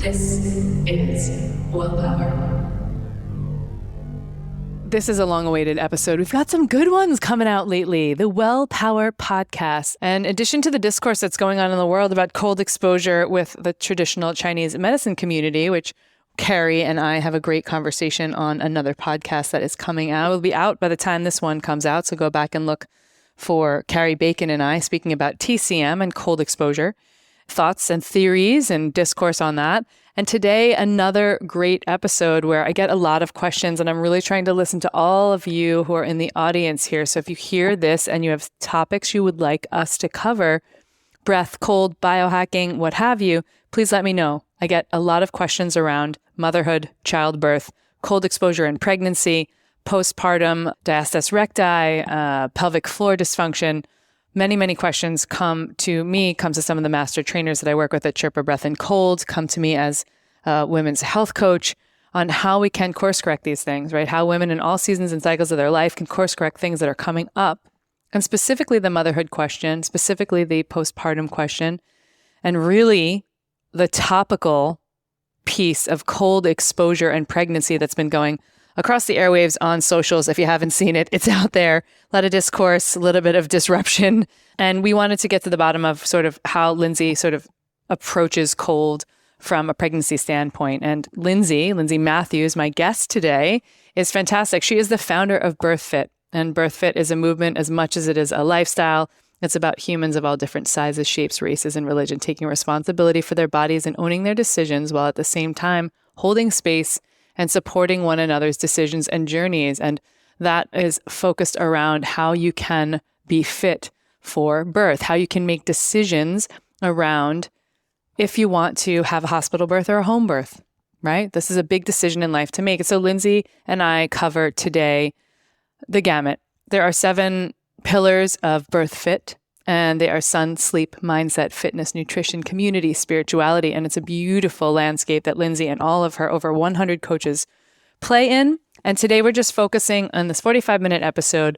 This is Willpower. This is a long-awaited episode. We've got some good ones coming out lately. The Willpower podcast. And in addition to the discourse that's going on in the world about cold exposure with the traditional Chinese medicine community, which Carrie and I have a great conversation on another podcast that is coming out. It will be out by the time this one comes out. So go back and look for Carrie Bacon and I speaking about TCM and cold exposure, thoughts and theories and discourse on that. And today, another great episode where I get a lot of questions and I'm really trying to listen to all of you who are in the audience here. So if you hear this and you have topics you would like us to cover, breath, cold, biohacking, what have you, please let me know. I get a lot of questions around motherhood, childbirth, cold exposure in pregnancy, postpartum, diastasis recti, pelvic floor dysfunction. Many, many questions come to me, come to some of the master trainers that I work with at Chirpa Breath and Cold, come to me as a women's health coach on how we can course correct these things, right? How women in all seasons and cycles of their life can course correct things that are coming up. And specifically the motherhood question, specifically the postpartum question, and really the topical piece of cold exposure and pregnancy that's been going across the airwaves on socials. If you haven't seen it, it's out there. A lot of discourse, a little bit of disruption. And we wanted to get to the bottom of sort of how Lindsay sort of approaches cold from a pregnancy standpoint. And Lindsay Mathews, my guest today, is fantastic. She is the founder of BirthFit. And BirthFit is a movement as much as it is a lifestyle. It's about humans of all different sizes, shapes, races, and religion taking responsibility for their bodies and owning their decisions while at the same time holding space and supporting one another's decisions and journeys. And that is focused around how you can be fit for birth, how you can make decisions around if you want to have a hospital birth or a home birth, right? This is a big decision in life to make. And so Lindsay and I cover today the gamut. There are 7 pillars of BirthFit, and they are sun, sleep, mindset, fitness, nutrition, community, spirituality. And it's a beautiful landscape that Lindsay and all of her over 100 coaches play in. And today we're just focusing on this 45-minute episode.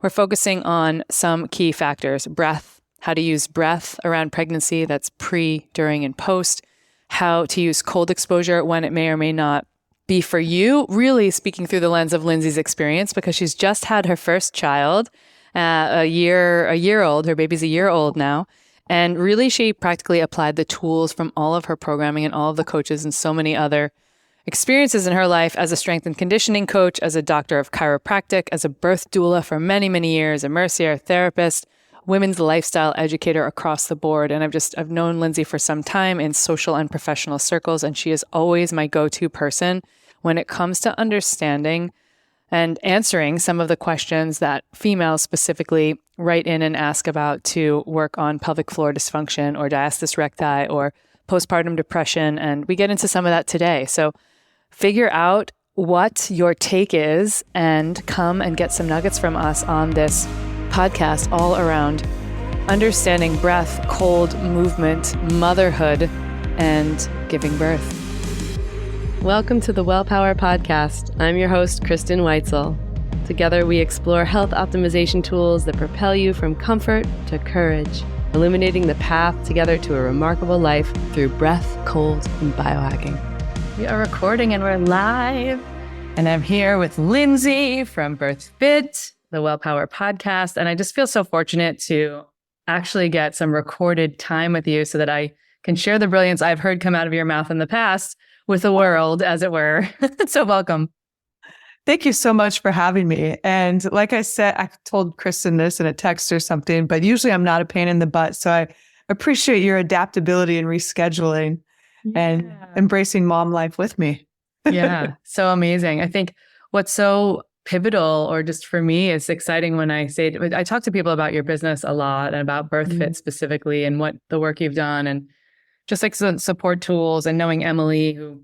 We're focusing on some key factors: breath, how to use breath around pregnancy, that's pre, during, and post, how to use cold exposure when it may or may not be for you, really speaking through the lens of Lindsay's experience because she's just had her first child, a year old. Her baby's a year old now. And really, she practically applied the tools from all of her programming and all of the coaches and so many other experiences in her life as a strength and conditioning coach, as a doctor of chiropractic, as a birth doula for many, many years, a Mercier therapist, women's lifestyle educator across the board. And I've known Lindsay for some time in social and professional circles, and she is always my go-to person when it comes to understanding and answering some of the questions that females specifically write in and ask about to work on pelvic floor dysfunction or diastasis recti or postpartum depression. And we get into some of that today. So figure out what your take is and come and get some nuggets from us on this podcast all around understanding breath, cold, movement, motherhood, and giving birth. Welcome to the Willpower podcast. I'm your host, Kristen Weitzel. Together, we explore health optimization tools that propel you from comfort to courage, illuminating the path together to a remarkable life through breath, cold, and biohacking. We are recording and we're live. And I'm here with Lindsay from BirthFit, the Willpower podcast. And I just feel so fortunate to actually get some recorded time with you so that I can share the brilliance I've heard come out of your mouth in the past with the world, as it were. So welcome. Thank you so much for having me. And like I said, I told Kristen this in a text or something, but usually I'm not a pain in the butt. So I appreciate your adaptability and rescheduling and embracing mom life with me. Yeah, so amazing. I think what's so pivotal, or just for me, is exciting when I talk to people about your business a lot and about BirthFit specifically and what the work you've done and just like some support tools, and knowing Emily, who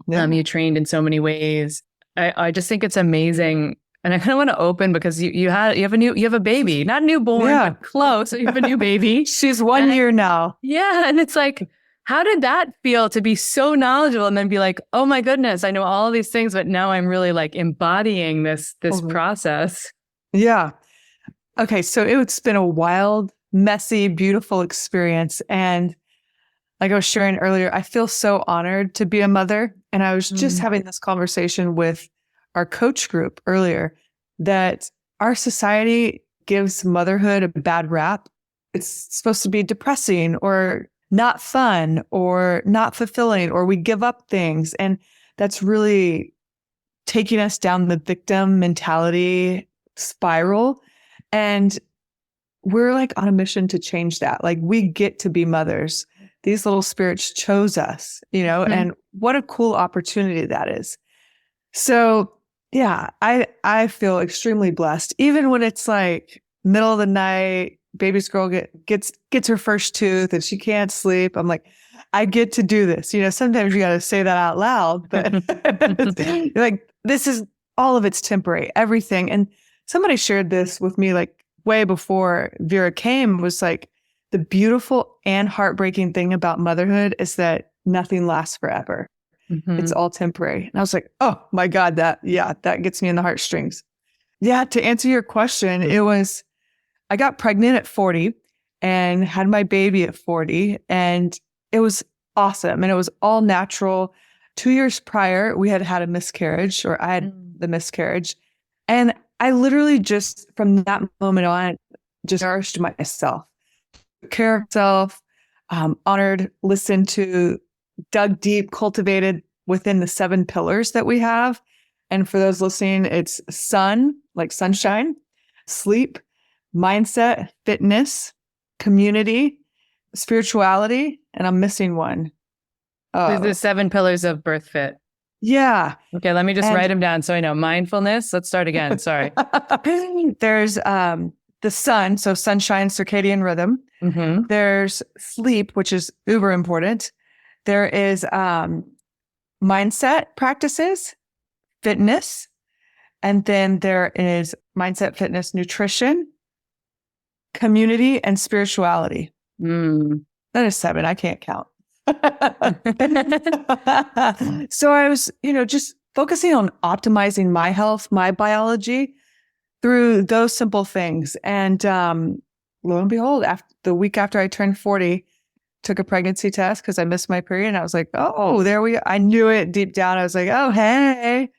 you trained in so many ways. I just think it's amazing. And I kind of want to open because you have a baby, not newborn, but close. You have a new baby. She's 1 year now. Yeah. And it's like, how did that feel to be so knowledgeable and then be like, oh my goodness, I know all of these things, but now I'm really like embodying this process. Yeah. Okay. So it's been a wild, messy, beautiful experience. And like I was sharing earlier, I feel so honored to be a mother. And I was just having this conversation with our coach group earlier that our society gives motherhood a bad rap. It's supposed to be depressing or not fun or not fulfilling, or we give up things. And that's really taking us down the victim mentality spiral. And we're like on a mission to change that. Like, we get to be mothers. These little spirits chose us, and what a cool opportunity that is. So yeah, I feel extremely blessed. Even when it's like middle of the night, baby's girl gets her first tooth and she can't sleep. I'm like, I get to do this. Sometimes you got to say that out loud, but you're like, this is all of it's temporary, everything. And somebody shared this with me like way before Vera came, was like, the beautiful and heartbreaking thing about motherhood is that nothing lasts forever. It's all temporary. And I was like, oh my God, that gets me in the heartstrings. Yeah. To answer your question, I got pregnant at 40 and had my baby at 40, and it was awesome. And it was all natural. 2 years prior, we had a miscarriage, or I had the miscarriage. And I literally just, from that moment on, just nourished myself, took care of myself, honored, listened to, dug deep, cultivated within the 7 pillars that we have. And for those listening, it's sun, like sunshine, sleep, mindset, fitness, community, spirituality, and I'm missing one. There's the 7 pillars of BirthFit. Yeah. Okay, let me just write them down so I know. Mindfulness. Let's start again. Sorry. There's the sun, so sunshine, circadian rhythm. There's sleep, which is uber important. There is mindset practices, fitness, and then there is mindset, fitness, nutrition, community, and spirituality. That is 7. I can't count. So I was, just focusing on optimizing my health, my biology through those simple things. And lo and behold, the week after I turned 40, took a pregnancy test because I missed my period. And I was like, oh, there we go. I knew it deep down. I was like, oh, hey.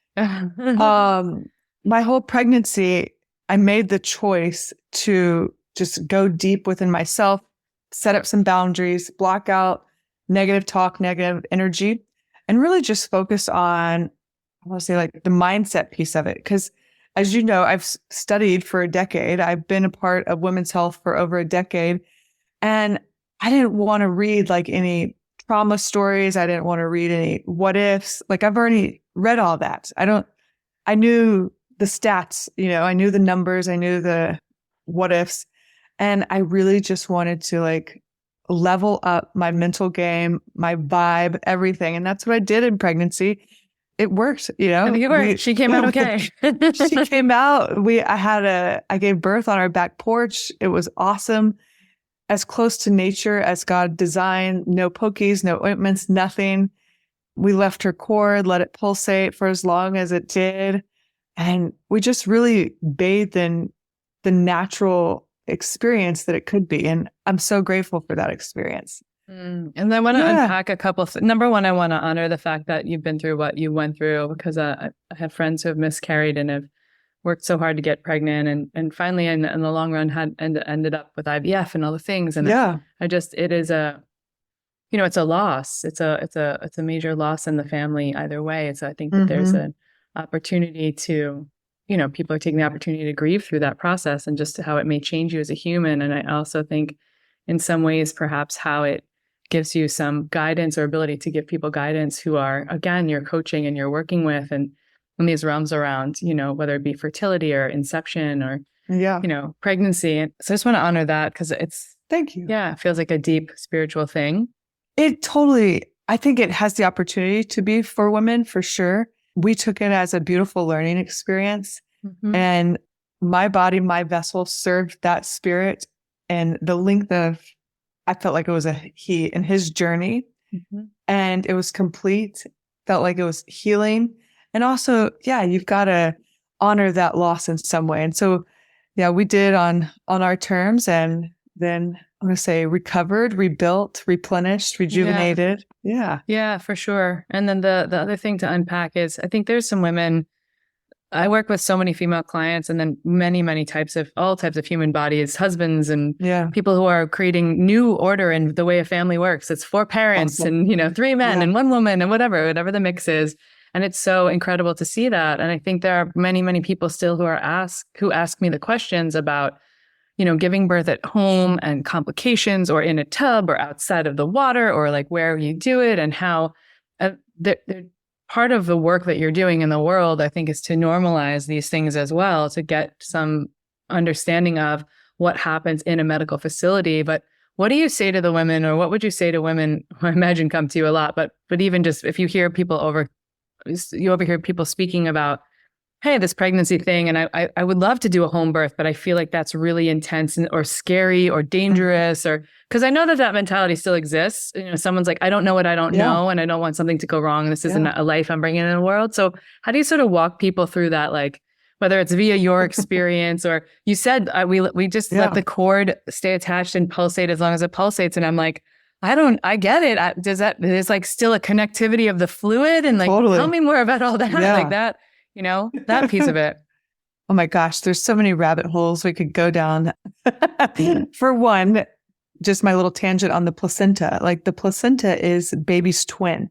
My whole pregnancy, I made the choice to just go deep within myself, set up some boundaries, block out negative talk, negative energy, and really just focus on, I want to say, like the mindset piece of it. Because as you know, I've studied for a decade. I've been a part of women's health for over a decade. And I didn't want to read like any trauma stories. I didn't want to read any what ifs. Like, I've already read all that. I knew the stats, I knew the numbers, I knew the what ifs. And I really just wanted to like level up my mental game, my vibe, everything. And that's what I did in pregnancy. It worked, She came out okay. She came out. I gave birth on our back porch. It was awesome. As close to nature as God designed, no pokies, no ointments, nothing. We left her cord, let it pulsate for as long as it did. And we just really bathed in the natural experience that it could be. And I'm so grateful for that experience. And I want to unpack a couple of number one, I want to honor the fact that you've been through what you went through, because I have friends who have miscarried and have worked so hard to get pregnant and finally in the long run ended up with IVF and all the things. And it is it's a loss. It's a major loss in the family either way. So I think that there's an opportunity to, people are taking the opportunity to grieve through that process and just how it may change you as a human. And I also think in some ways, perhaps how it gives you some guidance or ability to give people guidance who are, again, you're coaching and you're working with and in these realms around, whether it be fertility or inception or, pregnancy. And so I just want to honor that because it's, thank you. Yeah, it feels like a deep spiritual thing. It totally, I think it has the opportunity to be for women for sure. We took it as a beautiful learning experience and my body, my vessel served that spirit and the length of, I felt like it was he in his journey and it was complete, felt like it was healing. And also, you've got to honor that loss in some way. And so, we did on our terms and then I'm going to say recovered, rebuilt, replenished, rejuvenated. Yeah. Yeah, for sure. And then the other thing to unpack is I think there's some women. I work with so many female clients and then many, many all types of human bodies, husbands and people who are creating new order in the way a family works. It's 4 parents and, 3 men and 1 woman and whatever the mix is. And it's so incredible to see that. And I think there are many, many people still who ask me the questions about, giving birth at home and complications or in a tub or outside of the water or like where you do it and how part of the work that you're doing in the world, I think, is to normalize these things as well, to get some understanding of what happens in a medical facility. But what do you say to the women, or what would you say to women who I imagine come to you a lot, but even just if you hear people overhear people speaking about, hey, this pregnancy thing, and I would love to do a home birth, but I feel like that's really intense or scary or dangerous, or because I know that mentality still exists. Someone's like, I don't know what I don't know, and I don't want something to go wrong. This isn't a life I'm bringing in the world. So how do you sort of walk people through that, like whether it's via your experience or you said we just let the cord stay attached and pulsate as long as it pulsates, and I'm like, I get it. There's like still a connectivity of the fluid, and like tell me more about all that, like that. That piece of it. Oh my gosh, there's so many rabbit holes we could go down. For one, just my little tangent on the placenta. Like the placenta is baby's twin,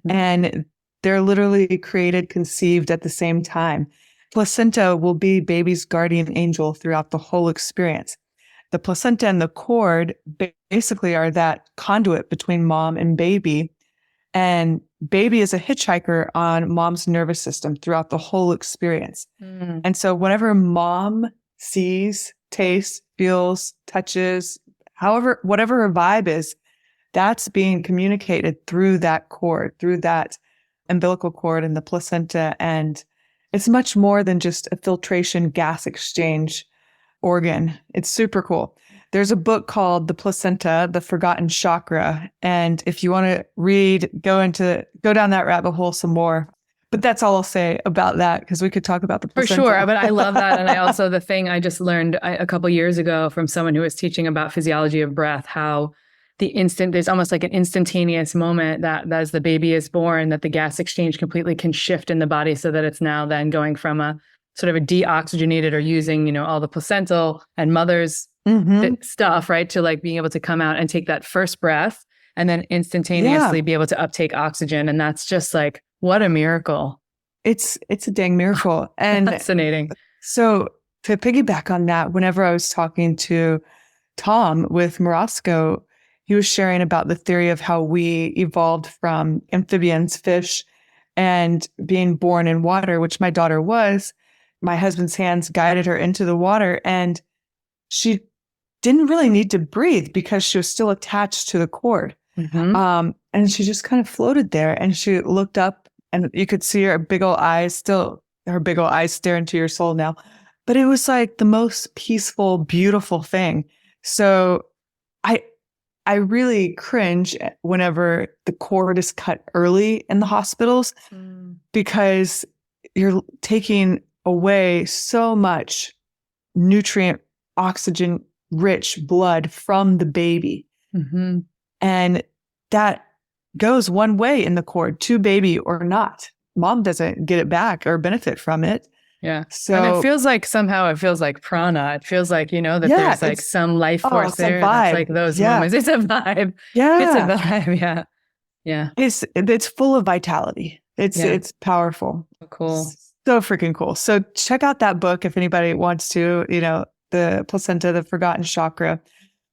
and they're literally created, conceived at the same time. Placenta will be baby's guardian angel throughout the whole experience. The placenta and the cord basically are that conduit between mom and baby. And baby is a hitchhiker on mom's nervous system throughout the whole experience. And so whenever mom sees, tastes, feels, touches, whatever her vibe is, that's being communicated through that cord, through that umbilical cord and the placenta. And it's much more than just a filtration gas exchange organ. It's super cool. There's a book called The Placenta, The Forgotten Chakra. And if you want to go down that rabbit hole some more. But that's all I'll say about that, because we could talk about the placenta. For sure. But I love that. And the thing I just learned a couple years ago from someone who was teaching about physiology of breath, how there's almost like an instantaneous moment that as the baby is born, that the gas exchange completely can shift in the body so that it's now then going from a sort of a deoxygenated or using, all the placental and mother's stuff, right? To like being able to come out and take that first breath and then instantaneously be able to uptake oxygen. And that's just like, what a miracle. It's a dang miracle. And fascinating. So to piggyback on that, whenever I was talking to Tom with Morosco, he was sharing about the theory of how we evolved from amphibians, fish, and being born in water, which my daughter was. My husband's hands guided her into the water, and she didn't really need to breathe because she was still attached to the cord. And she just kind of floated there, and she looked up and you could see her big old eyes stare into your soul now. But it was like the most peaceful, beautiful thing. So I really cringe whenever the cord is cut early in the hospitals because you're taking away so much nutrient, oxygen rich blood from the baby. And that goes one way in the cord, to baby or not. Mom doesn't get it back or benefit from it. Yeah. So, and it feels like prana. It feels like, that there's like some life force there. That's like those moments. It's a vibe. Yeah. It's a vibe. Yeah. Yeah. It's full of vitality. It's powerful. Cool. So freaking cool. So check out that book if anybody wants to, The Placenta, The Forgotten Chakra.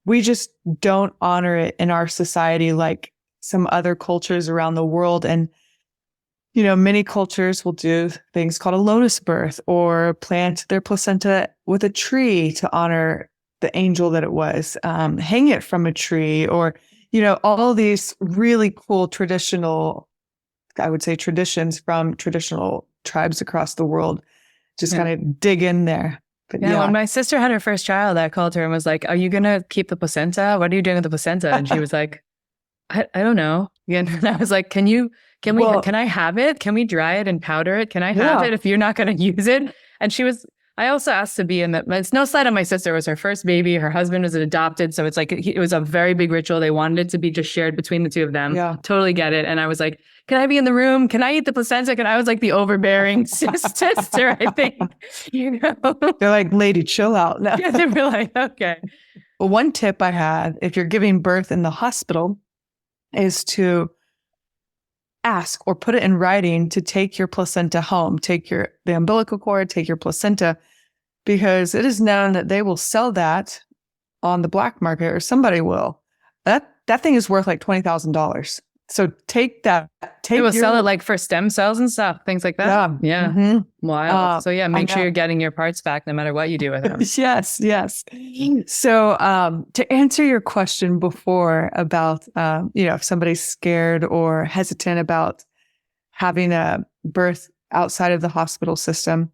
We just don't honor it in our society like some other cultures around the world. And many cultures will do things called a lotus birth or plant their placenta with a tree to honor the angel that it was, hang it from a tree, or, all these really cool traditional, I would say, traditions from traditional tribes across the world. Just kind of dig in there. But when my sister had her first child, I called her and was like, are you going to keep the placenta? What are you doing with the placenta? And she was like, I don't know. And I was like, can I have it? Can we dry it and powder it? Can I have it if you're not going to use it? And she was I also asked to be in the, it's no slight on my sister. It was her first baby. Her husband was adopted. So it's like, it was a very big ritual. They wanted it to be just shared between the two of them. Yeah. Totally get it. And I was like, can I be in the room? Can I eat the placenta? And I was like the overbearing sister, I think, you know? They're like, lady, chill out. No. Yeah, they were like, okay. Well, one tip I had, if you're giving birth in the hospital, is to ask or put it in writing to take your placenta home, take the umbilical cord, take your placenta, because it is known that they will sell that on the black market, or somebody will. That thing is worth like $20,000. So take that. They will sell it like for stem cells and stuff, things like that. Yeah. Mm-hmm. Wow. So yeah, make sure you're getting your parts back no matter what you do with them. Yes. So to answer your question before about, if somebody's scared or hesitant about having a birth outside of the hospital system,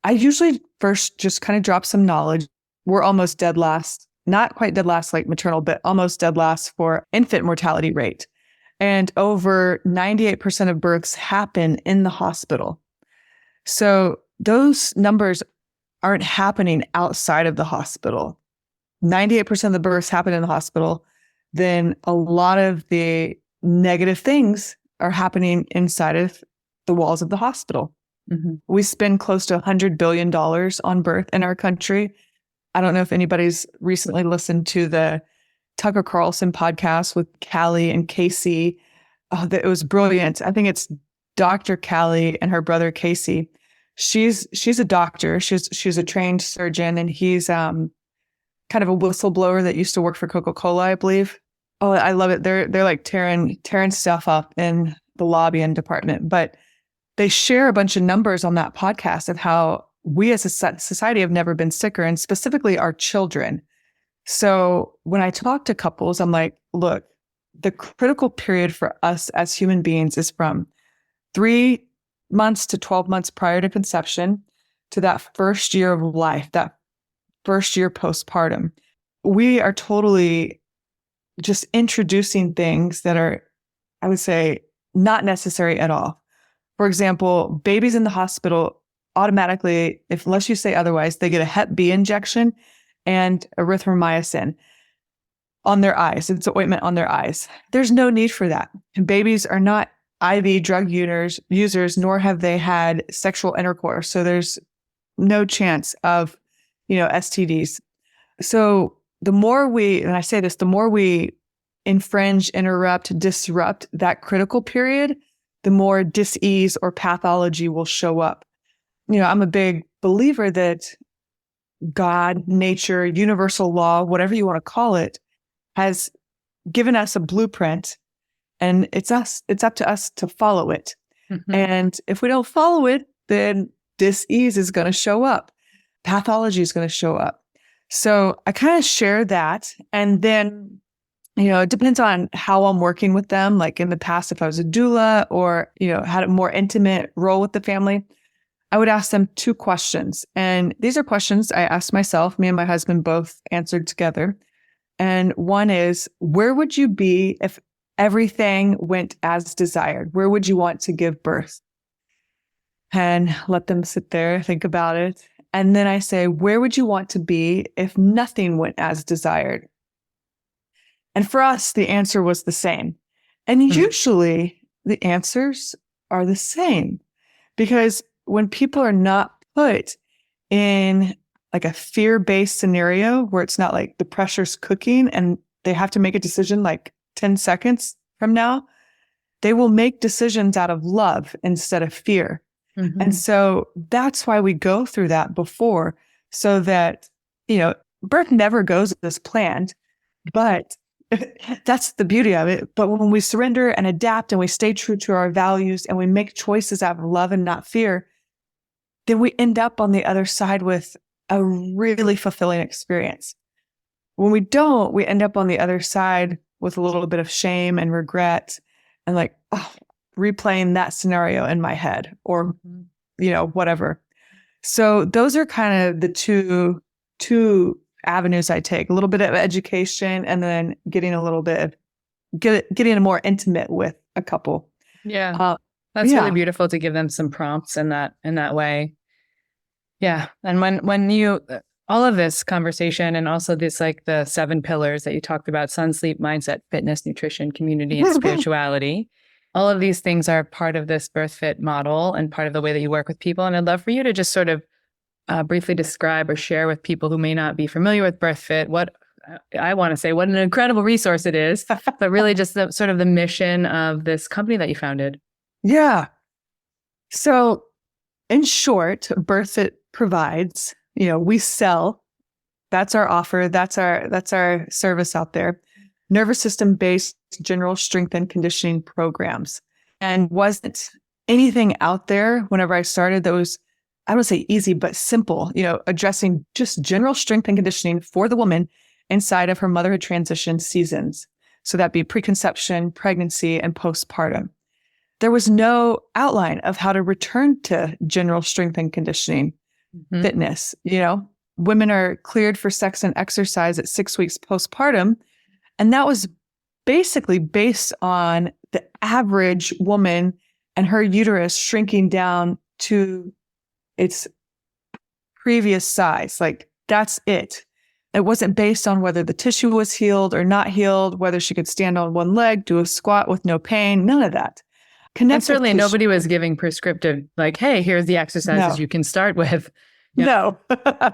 I usually first just kind of drop some knowledge. We're almost dead last, not quite dead last like maternal, but almost dead last for infant mortality rate. And over 98% of births happen in the hospital. So those numbers aren't happening outside of the hospital. 98% of the births happen in the hospital. Then a lot of the negative things are happening inside of the walls of the hospital. Mm-hmm. We spend close to $100 billion on birth in our country. I don't know if anybody's recently listened to the Tucker Carlson podcast with Callie and Casey. Oh, it was brilliant. I think it's Dr. Callie and her brother Casey. She's a doctor. She's a trained surgeon, and he's kind of a whistleblower that used to work for Coca-Cola, I believe. Oh, I love it. They're like tearing stuff up in the lobbying department, but they share a bunch of numbers on that podcast of how we as a society have never been sicker, and specifically our children. So when I talk to couples, I'm like, look, the critical period for us as human beings is from 3 months to 12 months prior to conception to that first year of life, that first year postpartum. We are totally just introducing things that are, I would say, not necessary at all. For example, babies in the hospital automatically, unless you say otherwise, they get a Hep B injection and erythromycin on their eyes. It's an ointment on their eyes. There's no need for that. And babies are not IV drug users, nor have they had sexual intercourse. So there's no chance of, STDs. So the more and I say this, the more we infringe, interrupt, disrupt that critical period, the more dis-ease or pathology will show up. I'm a big believer that God, nature, universal law, whatever you want to call it, has given us a blueprint, and it's up to us to follow it. Mm-hmm. And if we don't follow it, then dis-ease is going to show up. Pathology is going to show up. So I kind of share that. And then, it depends on how I'm working with them. Like in the past, if I was a doula or, had a more intimate role with the family, I would ask them 2 questions. And these are questions I asked myself. Me and my husband both answered together. And one is, where would you be if everything went as desired? Where would you want to give birth? And let them sit there, think about it. And then I say, where would you want to be if nothing went as desired? And for us, the answer was the same. And usually the answers are the same, because when people are not put in like a fear-based scenario where it's not like the pressure's cooking and they have to make a decision like 10 seconds from now, they will make decisions out of love instead of fear. Mm-hmm. And so that's why we go through that before, so that, birth never goes as planned, but that's the beauty of it. But when we surrender and adapt and we stay true to our values and we make choices out of love and not fear, then we end up on the other side with a really fulfilling experience. When we don't, we end up on the other side with a little bit of shame and regret and like, replaying that scenario in my head or, whatever. So those are kind of the two avenues I take: a little bit of education and then getting more intimate with a couple. Yeah. That's really beautiful to give them some prompts in that way. Yeah. And when you, all of this conversation and also this, like the 7 pillars that you talked about, sun, sleep, mindset, fitness, nutrition, community, and spirituality, all of these things are part of this BirthFit model and part of the way that you work with people. And I'd love for you to just sort of briefly describe or share with people who may not be familiar with BirthFit, what I want to say, what an incredible resource it is, but really just the sort of the mission of this company that you founded. Yeah. So in short, BirthFit provides, we sell, that's our offer, that's our service out there, nervous system based general strength and conditioning programs. And wasn't anything out there whenever I started that was, I don't say easy, but simple, addressing just general strength and conditioning for the woman inside of her motherhood transition seasons. So that'd be preconception, pregnancy, and postpartum. There was no outline of how to return to general strength and conditioning, fitness. Women are cleared for sex and exercise at 6 weeks postpartum. And that was basically based on the average woman and her uterus shrinking down to its previous size. Like, that's it. It wasn't based on whether the tissue was healed or not healed, whether she could stand on one leg, do a squat with no pain, none of that. And certainly nobody was giving prescriptive, like, hey, here's the exercises you can start with. Yeah. No.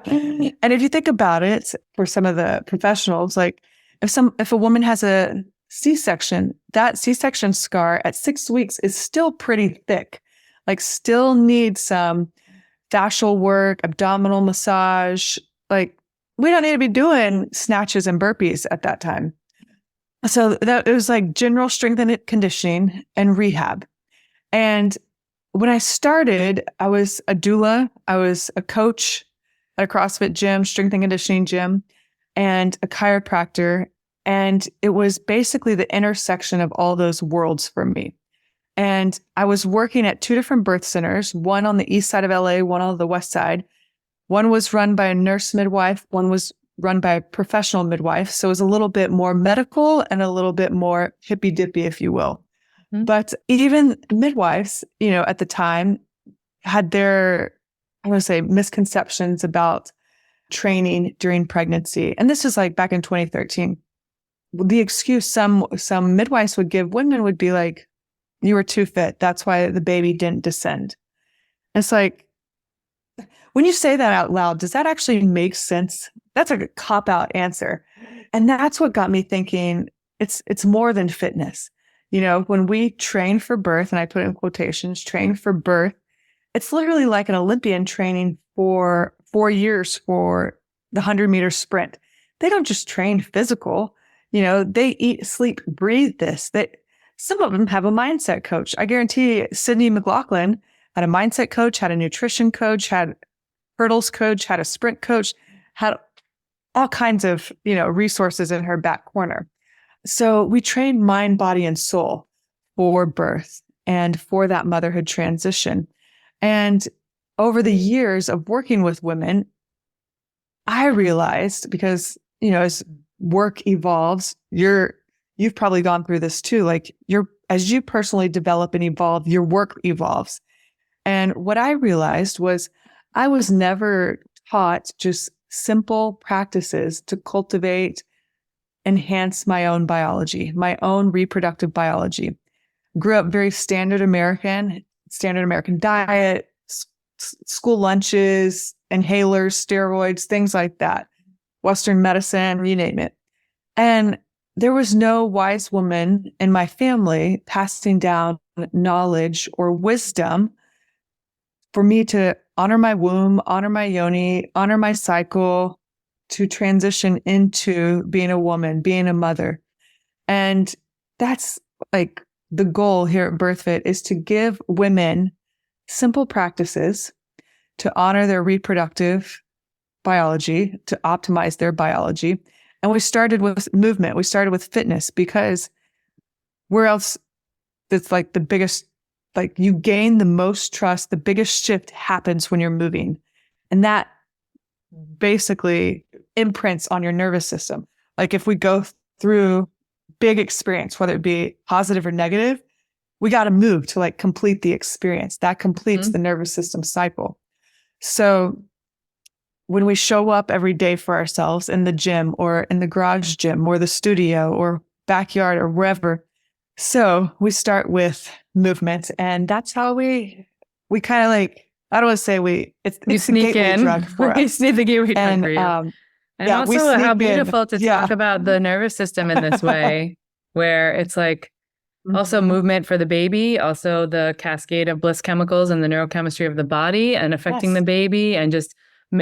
And if you think about it, for some of the professionals, like if a woman has a C-section, that C-section scar at 6 weeks is still pretty thick, like still needs some fascial work, abdominal massage. Like, we don't need to be doing snatches and burpees at that time. So it was like general strength and conditioning and rehab. And when I started, I was a doula, I was a coach at a CrossFit gym, strength and conditioning gym, and a chiropractor. And it was basically the intersection of all those worlds for me. And I was working at 2 different birth centers, one on the east side of LA, one on the west side. One was run by a nurse midwife, one was run by a professional midwife. So it was a little bit more medical and a little bit more hippy dippy, if you will. Mm-hmm. But even midwives, at the time had their, I want to say, misconceptions about training during pregnancy. And this is like back in 2013. The excuse some midwives would give women would be like, you were too fit. That's why the baby didn't descend. And it's like, when you say that out loud, does that actually make sense? That's a cop-out answer. And that's what got me thinking, it's more than fitness. When we train for birth, and I put it in quotations, train for birth, it's literally like an Olympian training for 4 years for the 100-meter sprint. They don't just train physical. They eat, sleep, breathe this. Some of them have a mindset coach. I guarantee Sydney McLaughlin had a mindset coach, had a nutrition coach, had hurdles coach, had a sprint coach, had all kinds of, resources in her back corner. So we train mind, body, and soul for birth and for that motherhood transition. And over the years of working with women, I realized, because, as work evolves, you've probably gone through this too. Like, as you personally develop and evolve, your work evolves. And what I realized was I was never taught just simple practices to cultivate, enhance my own biology, my own reproductive biology. Grew up very standard American diet, school lunches, inhalers, steroids, things like that, Western medicine, you name it. And there was no wise woman in my family passing down knowledge or wisdom for me to honor my womb, honor my yoni, honor my cycle, to transition into being a woman, being a mother. And that's like the goal here at BirthFit, is to give women simple practices to honor their reproductive biology, to optimize their biology. And we started with movement. We started with fitness, because where else that's like the biggest, like you gain the most trust, the biggest shift happens when you're moving. And that basically imprints on your nervous system. Like if we go through big experience, whether it be positive or negative, we got to move to like complete the experience. That completes the nervous system cycle. So when we show up every day for ourselves in the gym or in the garage gym or the studio or backyard or wherever. So we start with movement, and that's how we kind of like, I don't want to say it's you sneak the gateway in. drug for us. It's the gateway drug for you. And also how beautiful to talk about the nervous system in this way, where it's like also movement for the baby, also the cascade of bliss chemicals and the neurochemistry of the body and affecting the baby, and just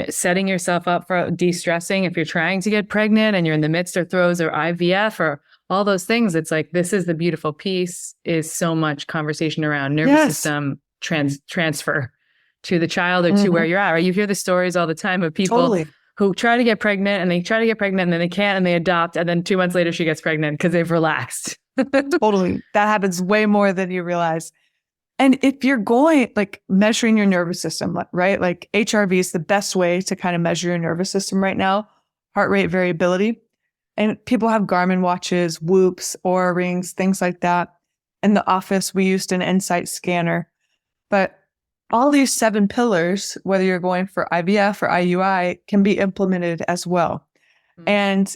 setting yourself up for de-stressing if you're trying to get pregnant and you're in the midst of throes or IVF or all those things. It's like, this is the beautiful piece, is so much conversation around nervous system transfer to the child or to where you're at. Right? You hear the stories all the time of people who try to get pregnant and then they can't and they adopt. And then 2 months later, she gets pregnant because they've relaxed. Totally. That happens way more than you realize. And if you're going, like, measuring your nervous system, right? Like HRV is the best way to kind of measure your nervous system right now, heart rate variability. And people have Garmin watches, Whoops, Oura rings, things like that. In the office, we used an Insight scanner. But all these 7 pillars, whether you're going for IVF or IUI, can be implemented as well. Mm-hmm. And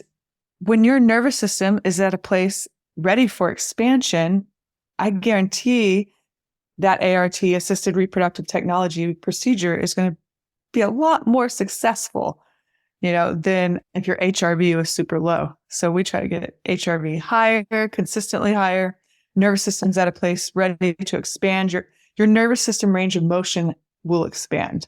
when your nervous system is at a place ready for expansion, I guarantee that ART, assisted reproductive technology procedure, is going to be a lot more successful, than if your HRV was super low. So we try to get HRV higher, consistently higher. Nervous system's at a place ready to expand. Your nervous system range of motion will expand.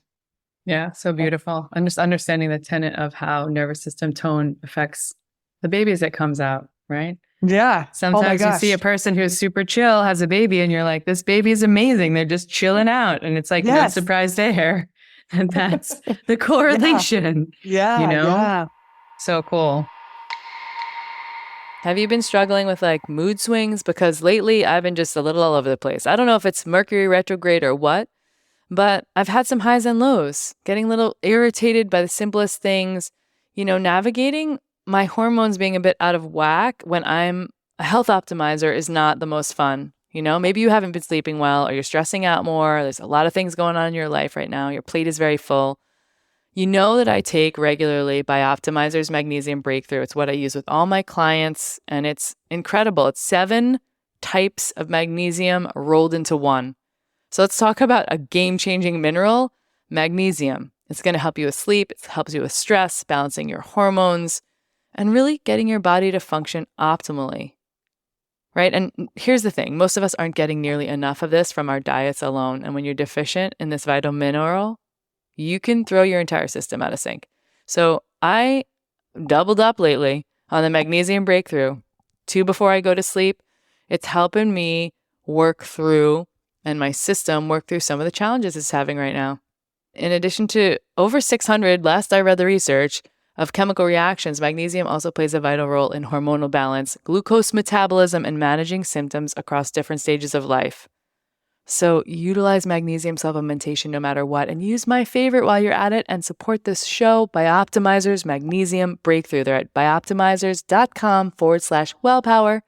Yeah, so beautiful. I'm just understanding the tenet of how nervous system tone affects the baby as it comes out, right? Yeah. Sometimes you see a person who's super chill, has a baby, and you're like, this baby is amazing. They're just chilling out. And it's like, no surprise there. And that's the correlation. Yeah. So cool. Have you been struggling with like mood swings? Because lately I've been just a little all over the place. I don't know if it's Mercury retrograde or what, but I've had some highs and lows, getting a little irritated by the simplest things, navigating my hormones being a bit out of whack when I'm a health optimizer is not the most fun. Maybe you haven't been sleeping well, or you're stressing out more. There's a lot of things going on in your life right now. Your plate is very full. That I take regularly BiOptimizer's Magnesium Breakthrough. It's what I use with all my clients, and it's incredible. It's 7 types of magnesium rolled into one. So let's talk about a game-changing mineral, magnesium. It's going to help you with sleep. It helps you with stress, balancing your hormones, and really getting your body to function optimally. Right? And here's the thing. Most of us aren't getting nearly enough of this from our diets alone. And when you're deficient in this vital mineral, you can throw your entire system out of sync. So I doubled up lately on the Magnesium Breakthrough. 2 before I go to sleep. It's helping me work through, and my system work through some of the challenges it's having right now. In addition to over 600, last I read the research, of chemical reactions, magnesium also plays a vital role in hormonal balance, glucose metabolism, and managing symptoms across different stages of life. So utilize magnesium supplementation no matter what, and use my favorite while you're at it and support this show, BiOptimizer's Magnesium Breakthrough. They're at bioptimizers.com/wellpower.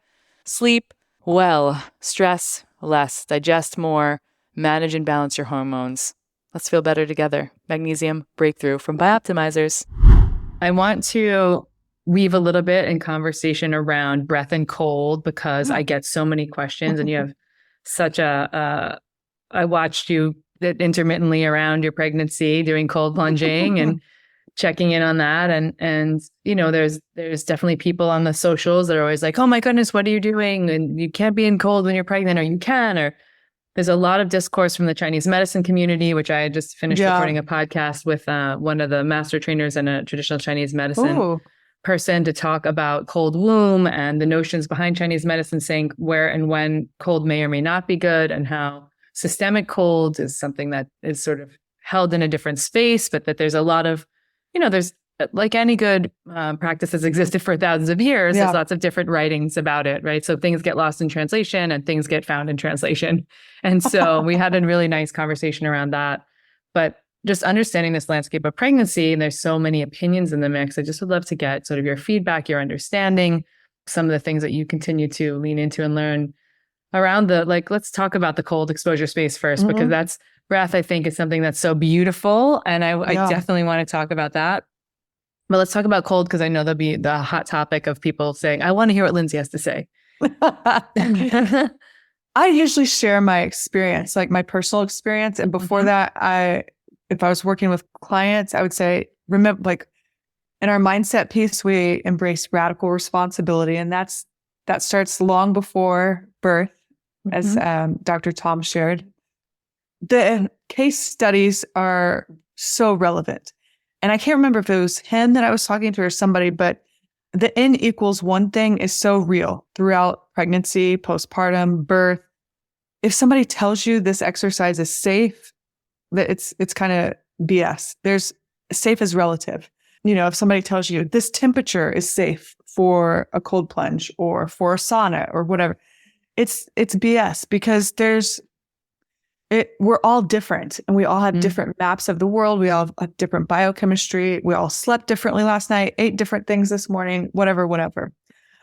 Sleep well, stress less, digest more, manage and balance your hormones. Let's feel better together. Magnesium Breakthrough from BiOptimizers. I want to weave a little bit in conversation around breath and cold, because I get so many questions, and you have such I watched you intermittently around your pregnancy doing cold plunging and checking in on that. And there's definitely people on the socials that are always like, oh my goodness, what are you doing? And you can't be in cold when you're pregnant, or you can, or there's a lot of discourse from the Chinese medicine community, which I just finished recording a podcast with one of the master trainers in a traditional Chinese medicine person to talk about cold womb and the notions behind Chinese medicine, saying where and when cold may or may not be good, and how systemic cold is something that is sort of held in a different space, but that there's a lot of, there's like any good practice that's existed for thousands of years, there's lots of different writings about it, right? So things get lost in translation and things get found in translation. And so we had a really nice conversation around that. But just understanding this landscape of pregnancy, and there's so many opinions in the mix, I just would love to get sort of your feedback, your understanding, some of the things that you continue to lean into and learn around let's talk about the cold exposure space first, because that's breath, I think, is something that's so beautiful. And I definitely want to talk about that. But let's talk about cold, because I know there'll be the hot topic of people saying, I want to hear what Lindsay has to say. I usually share my experience, like my personal experience. And before that, if I was working with clients, I would say, remember, like in our mindset piece, we embrace radical responsibility. And that starts long before birth, as Dr. Tom shared. The case studies are so relevant. And I can't remember if it was him that I was talking to or somebody, but the N equals one thing is so real throughout pregnancy, postpartum, birth. If somebody tells you this exercise is safe, that it's kind of BS. Safe is relative. If somebody tells you this temperature is safe for a cold plunge or for a sauna or whatever, it's BS, because we're all different, and we all have different maps of the world. We all have different biochemistry. We all slept differently last night, ate different things this morning, whatever.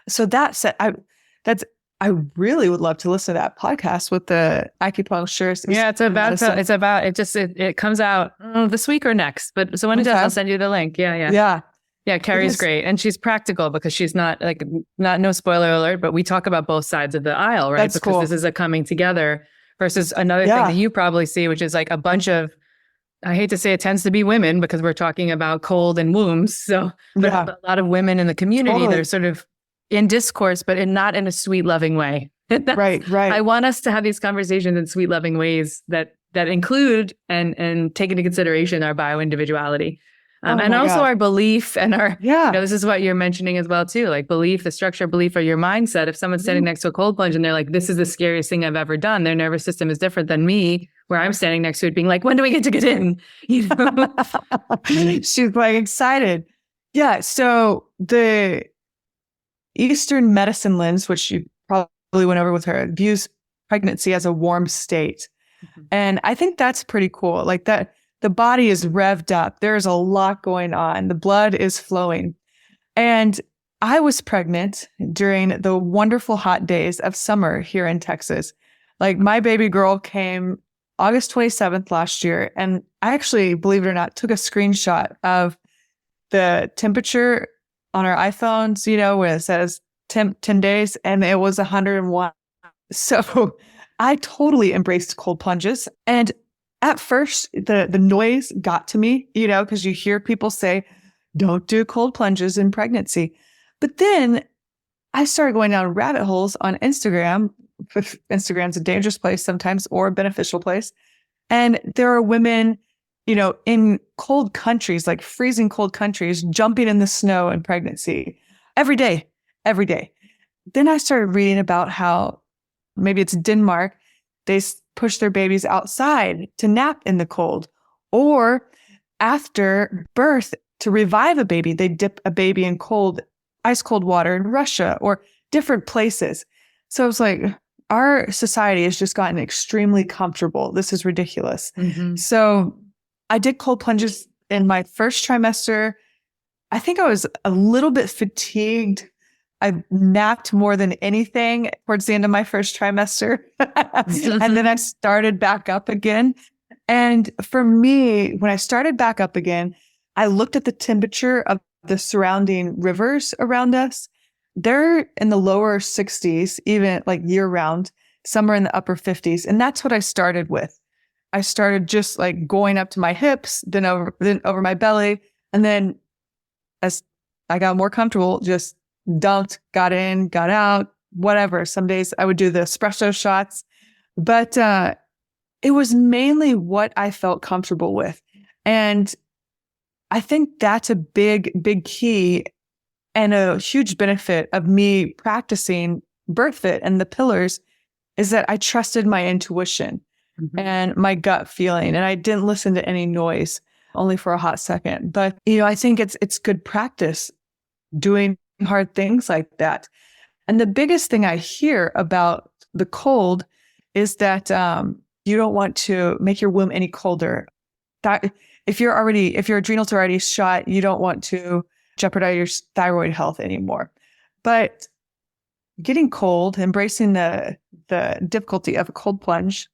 So that said, I really would love to listen to that podcast with the acupuncturist. Yeah, it comes out this week or next. But so when it does, I'll send you the link. Yeah. Carrie's great, and she's practical, because she's not no spoiler alert, but we talk about both sides of the aisle, right? That's because cool. This is a coming together versus another thing that you probably see, which is like a bunch of, I hate to say it tends to be women, because we're talking about cold and wombs. So, but a lot of women in the community that are sort of in discourse, but not in a sweet, loving way. Right. I want us to have these conversations in sweet, loving ways that include and take into consideration our bio-individuality. And also our belief and our, this is what you're mentioning as well too, like belief, the structure of belief or your mindset. If someone's standing next to a cold plunge and they're like, this is the scariest thing I've ever done, their nervous system is different than me, where I'm standing next to it being like, when do we get to get in? She's like excited. Yeah. So the Eastern medicine lens, which you probably went over with her, views pregnancy as a warm state. And I think that's pretty cool. Like that, the body is revved up. There's a lot going on. The blood is flowing. And I was pregnant during the wonderful hot days of summer here in Texas. Like my baby girl came August 27th last year. And I actually, believe it or not, took a screenshot of the temperature on our iPhones, where it says 10 days, and it was 101. So I totally embraced cold plunges. And at first, the noise got to me, because you hear people say, don't do cold plunges in pregnancy. But then I started going down rabbit holes on Instagram. Instagram's a dangerous place sometimes, or a beneficial place. And there are women, in cold countries, like freezing cold countries, jumping in the snow in pregnancy every day. Then I started reading about how maybe it's Denmark, they push their babies outside to nap in the cold, or after birth to revive a baby, they dip a baby in ice cold water in Russia or different places. So it's like, our society has just gotten extremely comfortable. This is ridiculous. So I did cold plunges in my first trimester. I think I was a little bit fatigued. I napped more than anything towards the end of my first trimester. And then I started back up again. And for me, when I started back up again, I looked at the temperature of the surrounding rivers around us. They're in the lower 60s, even like year round. Some are in the upper 50s. And that's what I started with. I started just like going up to my hips, then over my belly. And then as I got more comfortable, just dunked, got in, got out, whatever. Some days I would do the espresso shots, but it was mainly what I felt comfortable with. And I think that's a big, big key and a huge benefit of me practicing BirthFit and the pillars is that I trusted my intuition and my gut feeling, and I didn't listen to any noise, only for a hot second. But, I think it's good practice doing hard things like that. And the biggest thing I hear about the cold is that you don't want to make your womb any colder. That if your adrenals are already shot, you don't want to jeopardize your thyroid health anymore. But getting cold, embracing the difficulty of a cold plunge,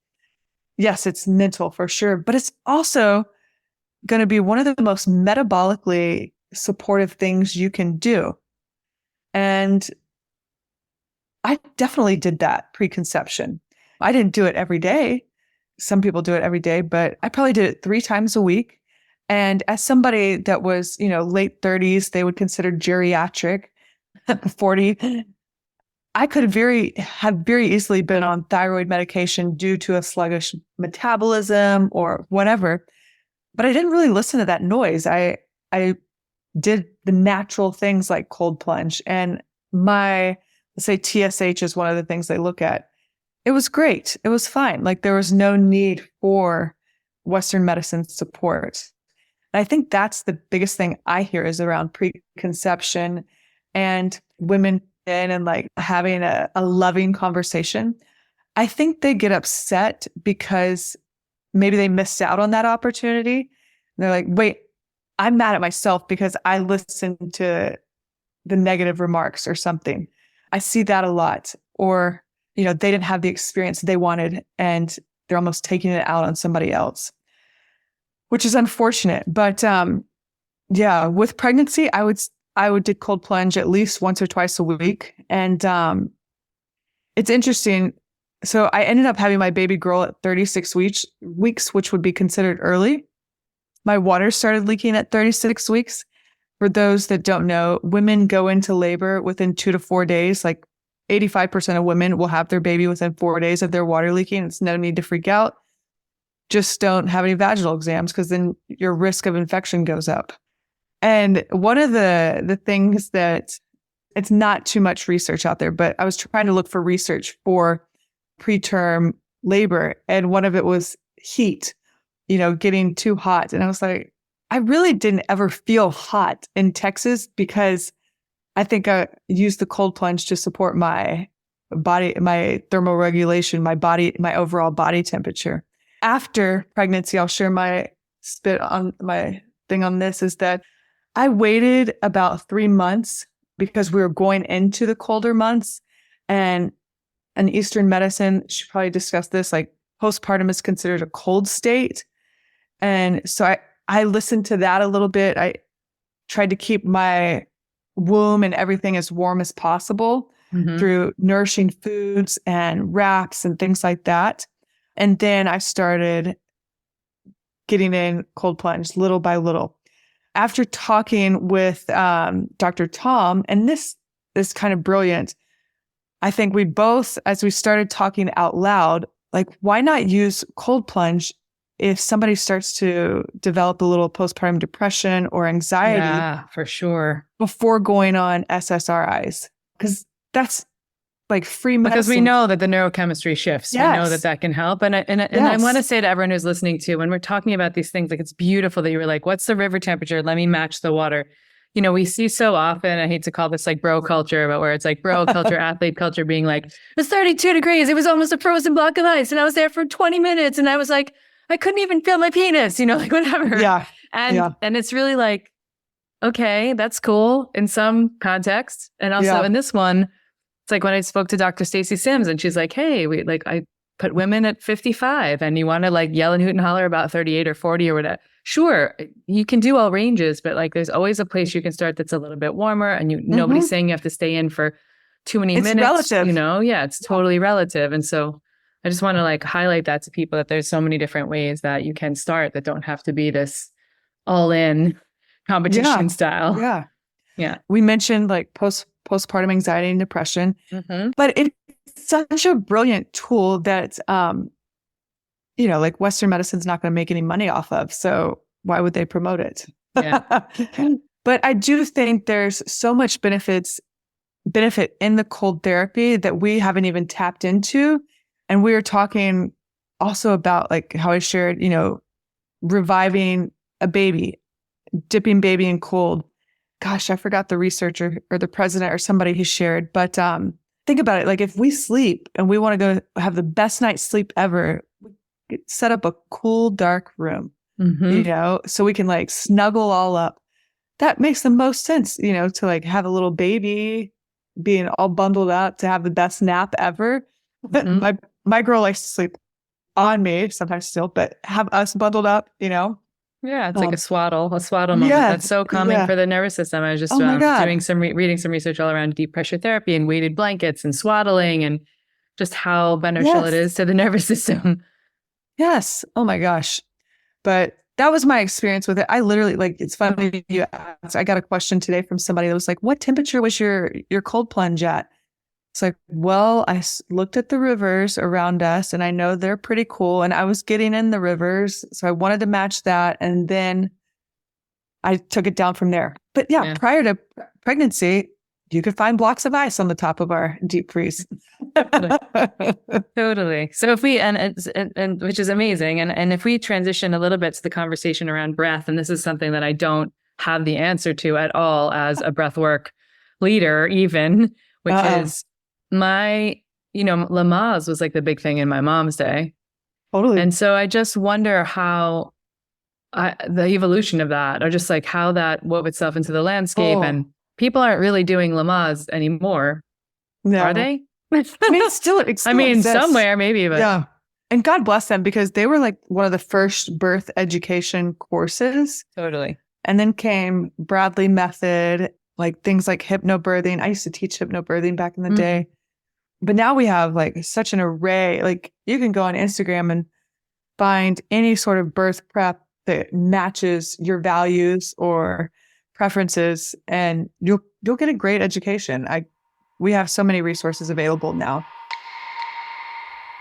yes, it's mental for sure, but it's also going to be one of the most metabolically supportive things you can do. And I definitely did that preconception. I didn't do it every day. Some people do it every day, but I probably did it 3 times a week. And as somebody that was, late 30s, they would consider geriatric, 40. I could have very easily been on thyroid medication due to a sluggish metabolism or whatever, but I didn't really listen to that noise. I did the natural things like cold plunge, and let's say TSH is one of the things they look at. It was great. It was fine. Like there was no need for Western medicine support. And I think that's the biggest thing I hear is around preconception and women and like having a loving conversation. I think they get upset because maybe they missed out on that opportunity. And they're like, wait, I'm mad at myself because I listened to the negative remarks or something. I see that a lot. Or, they didn't have the experience they wanted and they're almost taking it out on somebody else, which is unfortunate. But with pregnancy, I would do cold plunge at least once or twice a week. And it's interesting. So I ended up having my baby girl at 36 weeks, which would be considered early. My water started leaking at 36 weeks. For those that don't know, women go into labor within 2 to 4 days. Like 85% of women will have their baby within 4 days of their water leaking. It's no need to freak out. Just don't have any vaginal exams because then your risk of infection goes up. And one of the things that it's not too much research out there, but I was trying to look for research for preterm labor. And one of it was heat, getting too hot. And I was like, I really didn't ever feel hot in Texas because I think I used the cold plunge to support my body, my thermal regulation, my overall body temperature. After pregnancy, I'll share my spit on my thing on this is that I waited about 3 months because we were going into the colder months, and in Eastern medicine, she probably discussed this, like postpartum is considered a cold state. And so I listened to that a little bit. I tried to keep my womb and everything as warm as possible through nourishing foods and wraps and things like that. And then I started getting in cold plunge little by little. After talking with Dr. Tom, and this is kind of brilliant, I think we both, as we started talking out loud, like, why not use cold plunge if somebody starts to develop a little postpartum depression or anxiety? Yeah, for sure. Before going on SSRIs. Because that's like free medicine. Because we know that the neurochemistry shifts. Yes. We know that can help. And I want to say to everyone who's listening too, when we're talking about these things, like it's beautiful that you were like, what's the river temperature? Let me match the water. We see so often, I hate to call this like bro culture, but where it's like bro culture, athlete culture being like, it was 32 degrees. It was almost a frozen block of ice. And I was there for 20 minutes. And I was like, I couldn't even feel my penis, like whatever. Yeah. And it's really like, okay, that's cool in some context. And also in this one, it's like when I spoke to Dr. Stacy Sims and she's like, hey, I put women at 55 and you want to like yell and hoot and holler about 38 or 40 or whatever. Sure, you can do all ranges, but like there's always a place you can start that's a little bit warmer and nobody's saying you have to stay in for too many minutes. It's relative. It's totally relative. And so I just want to like highlight that to people that there's so many different ways that you can start that don't have to be this all in competition style. Yeah. Yeah. We mentioned like postpartum anxiety and depression, but it's such a brilliant tool that, like Western medicine's not going to make any money off of. So why would they promote it? Yeah. But I do think there's so much benefit in the cold therapy that we haven't even tapped into. And we were talking also about like how I shared, reviving a baby, dipping baby in cold. Gosh, I forgot the researcher or the president or somebody who shared, but think about it. Like if we sleep and we want to go have the best night's sleep ever, we set up a cool, dark room, so we can like snuggle all up. That makes the most sense, to like have a little baby being all bundled up to have the best nap ever. But my girl likes to sleep on me, sometimes still, but have us bundled up, Yeah, it's like a swaddle moment. Yeah, That's so calming yeah. for the nervous system. I was just Oh my God. doing some reading some research all around deep pressure therapy and weighted blankets and swaddling and just how beneficial it is to the nervous system. Yes. Oh my gosh. But that was my experience with it. I literally, like, it's funny you asked. I got a question today from somebody that was like, what temperature was your cold plunge at? It's like, well, I looked at the rivers around us and I know they're pretty cool. And I was getting in the rivers. So I wanted to match that. And then I took it down from there. But yeah, prior to pregnancy, you could find blocks of ice on the top of our deep freeze. Totally. So if we, and which is amazing. And if we transition a little bit to the conversation around breath, and this is something that I don't have the answer to at all as a breathwork leader, even, which is my, Lamaze was like the big thing in my mom's day. Totally. And so I just wonder how the evolution of that, or just like how that wove itself into the landscape. And people aren't really doing Lamaze anymore. No. Are they? I mean, it still exists. Somewhere maybe, but yeah. And God bless them, because they were like one of the first birth education courses. Totally. And then came Bradley method, like things like hypnobirthing. I used to teach hypnobirthing back in the day. But now we have like such an array. Like you can go on Instagram and find any sort of birth prep that matches your values or preferences, and you'll get a great education. We have so many resources available now.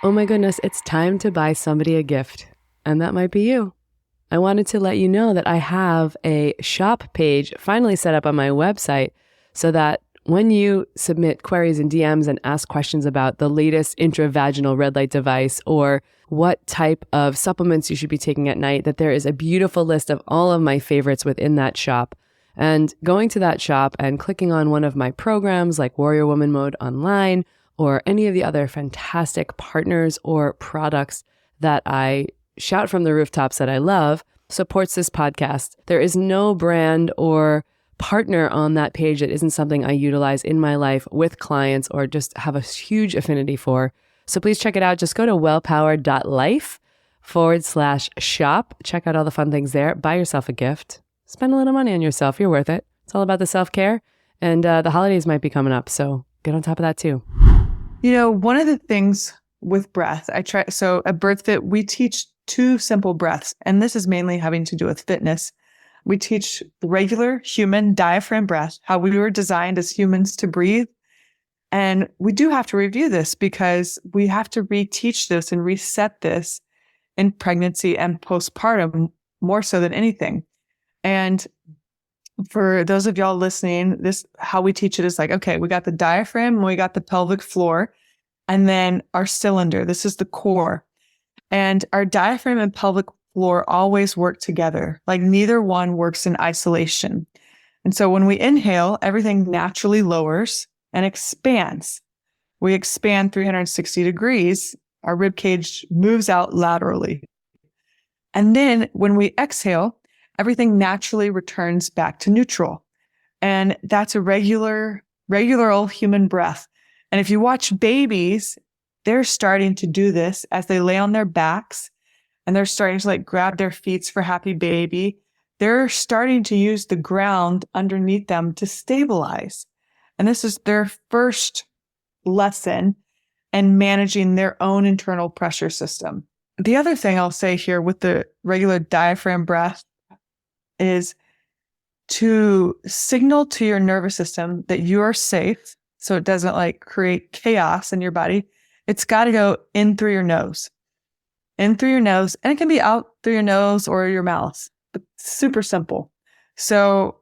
Oh my goodness, it's time to buy somebody a gift. And that might be you. I wanted to let you know that I have a shop page finally set up on my website so that when you submit queries and DMs and ask questions about the latest intravaginal red light device or what type of supplements you should be taking at night, that there is a beautiful list of all of my favorites within that shop. And going to that shop and clicking on one of my programs like Warrior Woman Mode Online or any of the other fantastic partners or products that I shout from the rooftops that I love supports this podcast. There is no brand or partner on that page that isn't something I utilize in my life with clients or just have a huge affinity for. So please check it out. Just go to wellpowered.life/shop. Check out all the fun things there. Buy yourself a gift. Spend a little money on yourself. You're worth it. It's all about the self-care. And the holidays might be coming up, so get on top of that too. One of the things with breath, so at BirthFit, we teach 2 simple breaths, and this is mainly having to do with fitness. We teach the regular human diaphragm breath, how we were designed as humans to breathe. And we do have to review this because we have to reteach this and reset this in pregnancy and postpartum more so than anything. And for those of y'all listening, this, how we teach it is like, okay, we got the diaphragm, we got the pelvic floor, and then our cylinder. This is the core. And our diaphragm and pelvic floor always work together. Like neither one works in isolation. And so when we inhale, everything naturally lowers and expands. We expand 360 degrees. Our rib cage moves out laterally. And then when we exhale, everything naturally returns back to neutral. And that's a regular old human breath. And if you watch babies, they're starting to do this as they lay on their backs and they're starting to like grab their feet for happy baby. They're starting to use the ground underneath them to stabilize. And this is their first lesson in managing their own internal pressure system. The other thing I'll say here with the regular diaphragm breath is to signal to your nervous system that you are safe so it doesn't like create chaos in your body. It's got to go in through your nose. In through your nose, and it can be out through your nose or your mouth. But super simple. So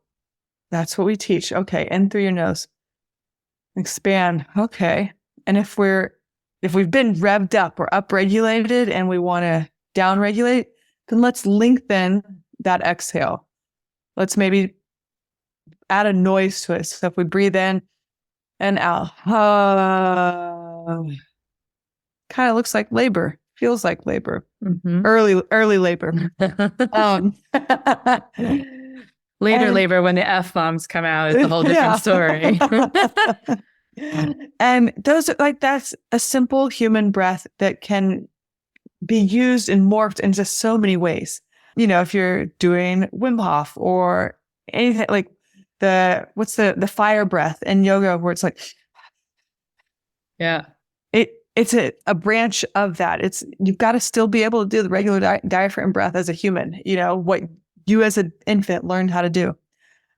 that's what we teach. Okay, in through your nose. Expand. Okay. And if we've been revved up or upregulated and we want to downregulate, then let's lengthen that exhale. Let's maybe add a noise to it. So if we breathe in and out, kind of looks like labor, feels like labor, early labor. Later labor when the F-bombs come out is a whole different story. And those are like, that's a simple human breath that can be used and morphed into so many ways. If you're doing Wim Hof or anything like the fire breath in yoga where it's like, yeah, it's a branch of that. You've got to still be able to do the regular diaphragm breath as a human, what you as an infant learned how to do.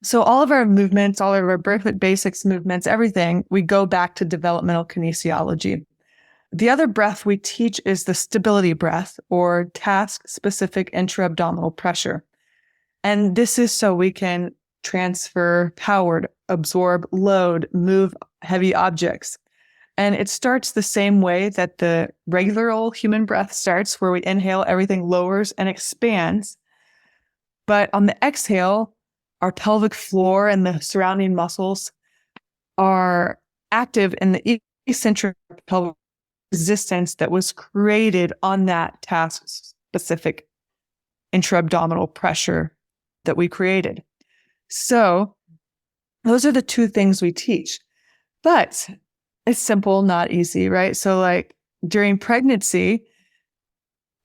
So all of our movements, all of our BirthFit basics movements, everything, we go back to developmental kinesiology. The other breath we teach is the stability breath or task-specific intra-abdominal pressure. And this is so we can transfer power, absorb load, move heavy objects. And it starts the same way that the regular old human breath starts, where we inhale, everything lowers and expands. But on the exhale, our pelvic floor and the surrounding muscles are active in the eccentric pelvic resistance that was created on that task-specific intra-abdominal pressure that we created. So those are the two things we teach. But it's simple, not easy, right? So like during pregnancy,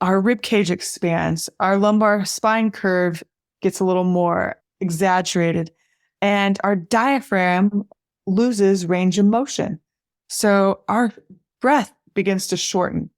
our rib cage expands, our lumbar spine curve gets a little more exaggerated, and our diaphragm loses range of motion. So our breath begins to shorten.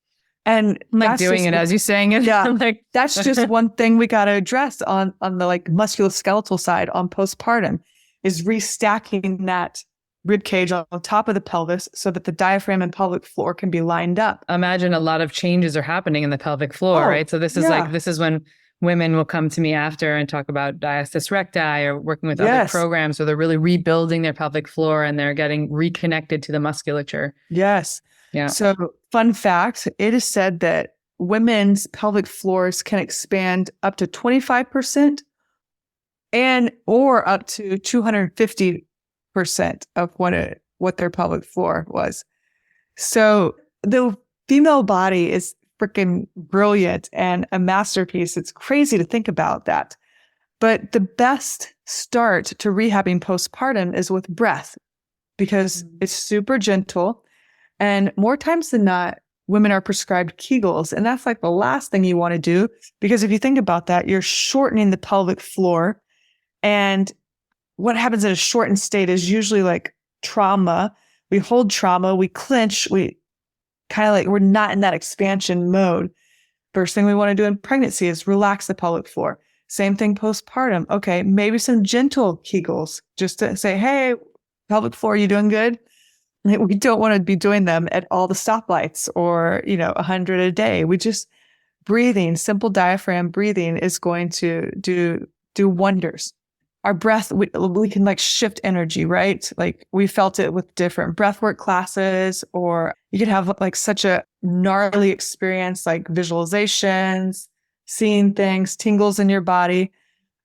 And I'm like doing it as you're saying it. Yeah. I'm like, that's just one thing we got to address on the like musculoskeletal side on postpartum is restacking that rib cage on top of the pelvis so that the diaphragm and pelvic floor can be lined up. Imagine a lot of changes are happening in the pelvic floor, right? So this is this is when women will come to me after and talk about diastasis recti or working with other programs where they're really rebuilding their pelvic floor and they're getting reconnected to the musculature. Yes. Yeah. So fun fact, it is said that women's pelvic floors can expand up to 25% or up to 250% of what their pelvic floor was. So the female body is freaking brilliant and a masterpiece. It's crazy to think about that. But the best start to rehabbing postpartum is with breath because it's super gentle. And more times than not, women are prescribed Kegels. And that's like the last thing you want to do, because if you think about that, you're shortening the pelvic floor. And what happens in a shortened state is usually like trauma. We hold trauma, we clench, we kind of like, we're not in that expansion mode. First thing we want to do in pregnancy is relax the pelvic floor. Same thing postpartum. Okay, maybe some gentle Kegels just to say, hey, pelvic floor, you doing good? We don't want to be doing them at all the stoplights or, 100 a day. We just breathing, simple diaphragm breathing is going to do wonders. Our breath, we can like shift energy, right? Like we felt it with different breathwork classes, or you could have like such a gnarly experience, like visualizations, seeing things, tingles in your body.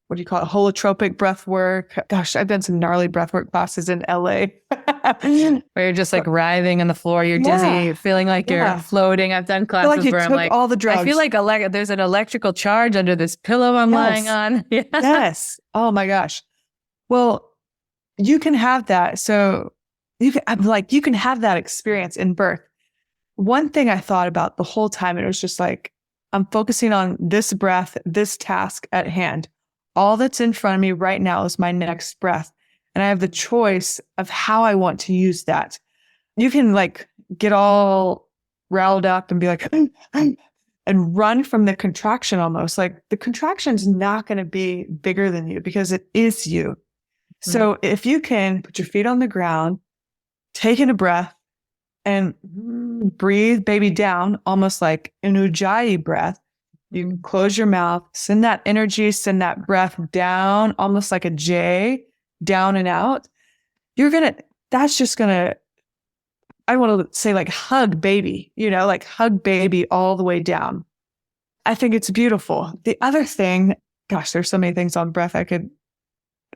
What do you call it? Holotropic breathwork. Gosh, I've done some gnarly breathwork classes in LA. Where you're just like writhing on the floor, you're dizzy, feeling like you're floating. I've done classes like where I'm like, all the drugs. I feel like there's an electrical charge under this pillow I'm lying on. Yes. Oh my gosh. Well, you can have that. So you can have that experience in birth. One thing I thought about the whole time, it was just like, I'm focusing on this breath, this task at hand. All that's in front of me right now is my next breath. And I have the choice of how I want to use that. You can like get all riled up and be like, and run from the contraction almost. Like the contraction's not going to be bigger than you because it is you. Mm-hmm. So if you can put your feet on the ground, take in a breath and breathe baby down, almost like an ujjayi breath. You can close your mouth, send that energy, send that breath down, almost like a J, down and out. That's just going to, I want to say like hug baby, like hug baby all the way down. I think it's beautiful. The other thing, gosh, there's so many things on breath I could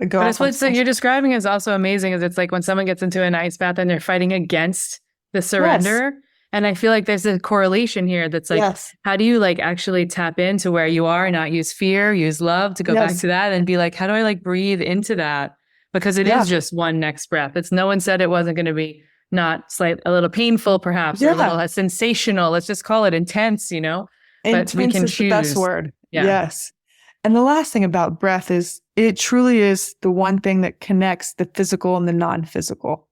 go But it's what you're describing is also amazing, is it's like when someone gets into an ice bath and they're fighting against the surrender. Yes. And I feel like there's a correlation here that's like, how do you like actually tap into where you are, not use fear, use love to go back to that and be like, how do I like breathe into that? Because it is just one next breath. It's no one said it wasn't going to be not a little painful perhaps, or a little sensational. Let's just call it intense, but we Intense can is the best choose. word. Yeah. Yes. And the last thing about breath is it truly is the one thing that connects the physical and the non-physical,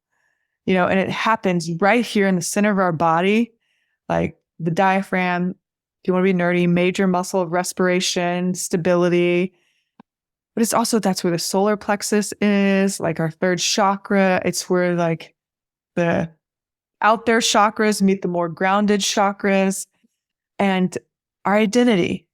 and it happens right here in the center of our body, like the diaphragm, if you want to be nerdy, major muscle of respiration, stability. But it's also, that's where the solar plexus is, like our third chakra. It's where like the out there chakras meet the more grounded chakras and our identity,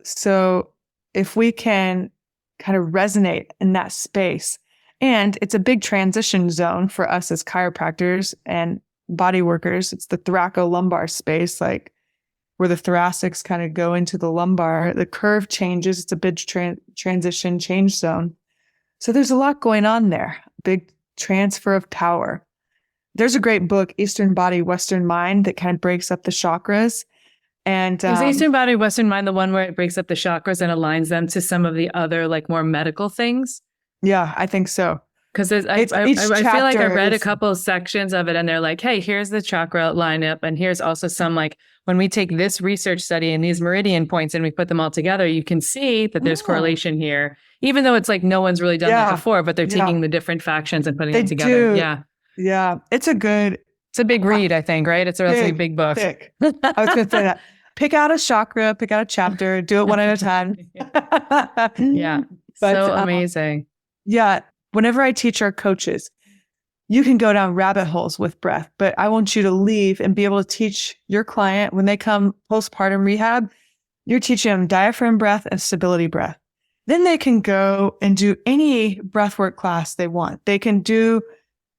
So if we can kind of resonate in that space, and it's a big transition zone for us as chiropractors and body workers. It's the thoracolumbar space, like where the thoracics kind of go into the lumbar. The curve changes. It's a big transition change zone. So there's a lot going on there. Big transfer of power. There's a great book, Eastern Body, Western Mind, that kind of breaks up the chakras. And is Eastern Body, Western Mind the one where it breaks up the chakras and aligns them to some of the other like more medical things? Yeah, I think so. Because I feel like I read a couple of sections of it and they're like, hey, here's the chakra lineup. And here's also some like, when we take this research study and these meridian points and we put them all together, you can see that there's correlation here, even though it's like no one's really done that before, but they're taking the different factions and putting them together. Yeah. Yeah. It's a big read, I think, right? It's a relatively big book. Thick. I was going to say that. Pick out a chakra, pick out a chapter, do it one at a time. Yeah. But, so amazing. Yeah. Whenever I teach our coaches, you can go down rabbit holes with breath, but I want you to leave and be able to teach your client when they come postpartum rehab, you're teaching them diaphragm breath and stability breath. Then they can go and do any breathwork class they want. They can do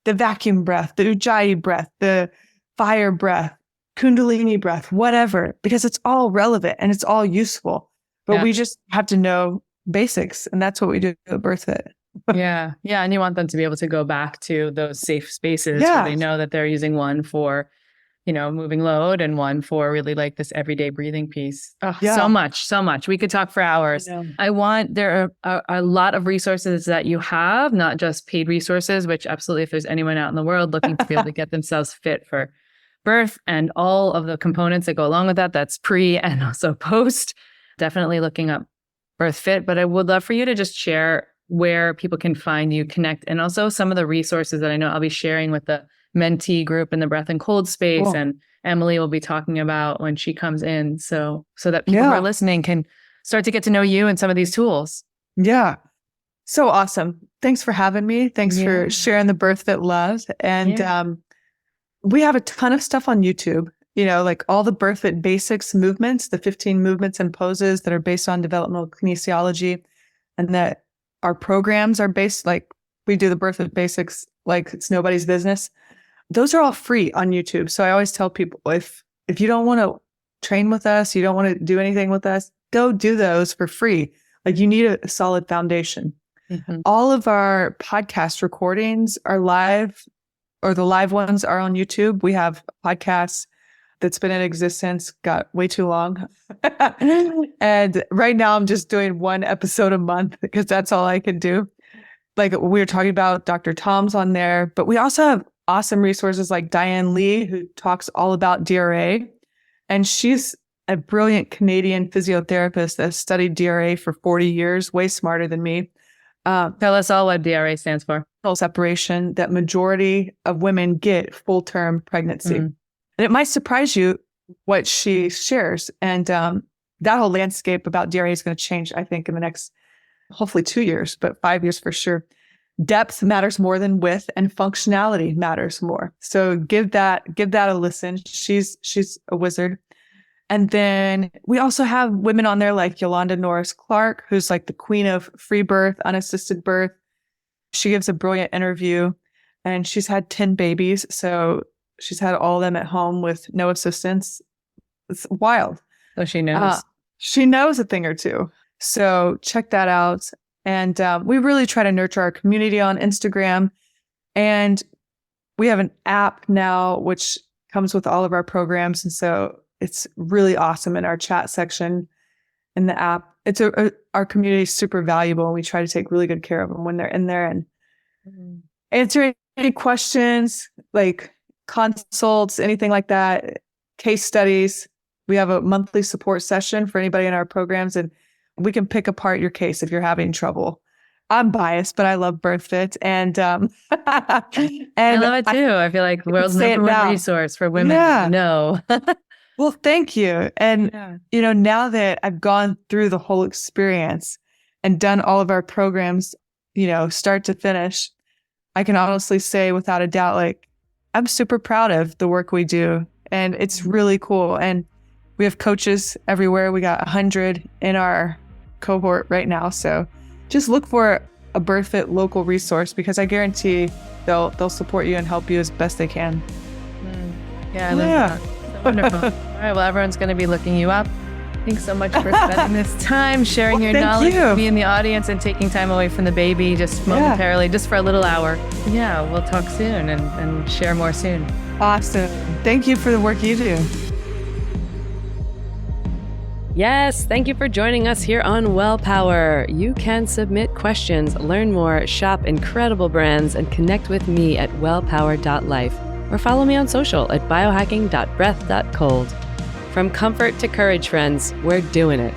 the vacuum breath, the ujjayi breath, the fire breath, kundalini breath, whatever, because it's all relevant and it's all useful. But we just have to know basics. And that's what we do at BirthFit. Yeah. And you want them to be able to go back to those safe spaces where they know that they're using one for, moving load and one for really like this everyday breathing piece. Oh, so much. We could talk for hours. There are a lot of resources that you have, not just paid resources, which absolutely, if there's anyone out in the world looking to be able to get themselves fit for birth and all of the components that go along with that, that's pre and also post, definitely looking up BirthFit. But I would love for you to just share where people can find you, connect, and also some of the resources that I know I'll be sharing with the mentee group in the breath and cold space. Cool. And Emily will be talking about when she comes in. So that people who are listening can start to get to know you and some of these tools. Yeah. So awesome. Thanks for having me. Thanks for sharing the BirthFit love. And we have a ton of stuff on YouTube, like all the BirthFit basics movements, the 15 movements and poses that are based on developmental kinesiology, and that our programs are based, like we do the BirthFit basics like it's nobody's business. Those are all free on YouTube. So I always tell people, if you don't want to train with us, you don't want to do anything with us, go do those for free. Like you need a solid foundation. Mm-hmm. All of our podcast recordings are live, or the live ones are on YouTube. We have podcasts that's been in existence, got way too long. And right now I'm just doing one episode a month because that's all I can do. Like we were talking about, Dr. Tom's on there, but we also have awesome resources like Diane Lee, who talks all about DRA. And she's a brilliant Canadian physiotherapist that studied DRA for 40 years, way smarter than me. Tell us all what DRA stands for. Separation that majority of women get full-term pregnancy. Mm. And it might surprise you what she shares. And that whole landscape about DRA is going to change, I think, in the next, hopefully 2 years, but 5 years for sure. Depth matters more than width, and functionality matters more. So give that a listen. She's a wizard. And then we also have women on there like Yolanda Norris Clark, who's like the queen of free birth, unassisted birth. She gives a brilliant interview, and she's had 10 babies. So she's had all of them at home with no assistance. It's wild. So she knows. She knows a thing or two. So check that out. And we really try to nurture our community on Instagram. And we have an app now, which comes with all of our programs. And so it's really awesome in our chat section in the app. It's our community is super valuable, and we try to take really good care of them when they're in there and answer any questions, like consults, anything like that, case studies. We have a monthly support session for anybody in our programs, and we can pick apart your case if you're having trouble. I'm biased, but I love BirthFit, and and I love it too. I feel like the world's number one resource for women. Yeah. No. Well, thank you. And now that I've gone through the whole experience and done all of our programs, start to finish, I can honestly say without a doubt, like, I'm super proud of the work we do, and it's really cool. And we have coaches everywhere. We got 100 in our cohort right now. So just look for a BirthFit local resource, because I guarantee they'll support you and help you as best they can. Yeah. So wonderful. All right. Well, everyone's going to be looking you up. Thanks so much for spending this time sharing your knowledge with me in the audience and taking time away from the baby just momentarily, just for a little hour. Yeah, we'll talk soon and share more soon. Awesome. Thank you for the work you do. Yes, thank you for joining us here on Well Power. You can submit questions, learn more, shop incredible brands, and connect with me at wellpower.life, or follow me on social at biohacking.breath.cold. From comfort to courage, friends, we're doing it.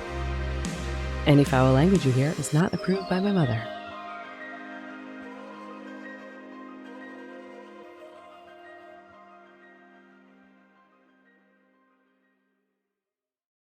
Any foul language you hear is not approved by my mother.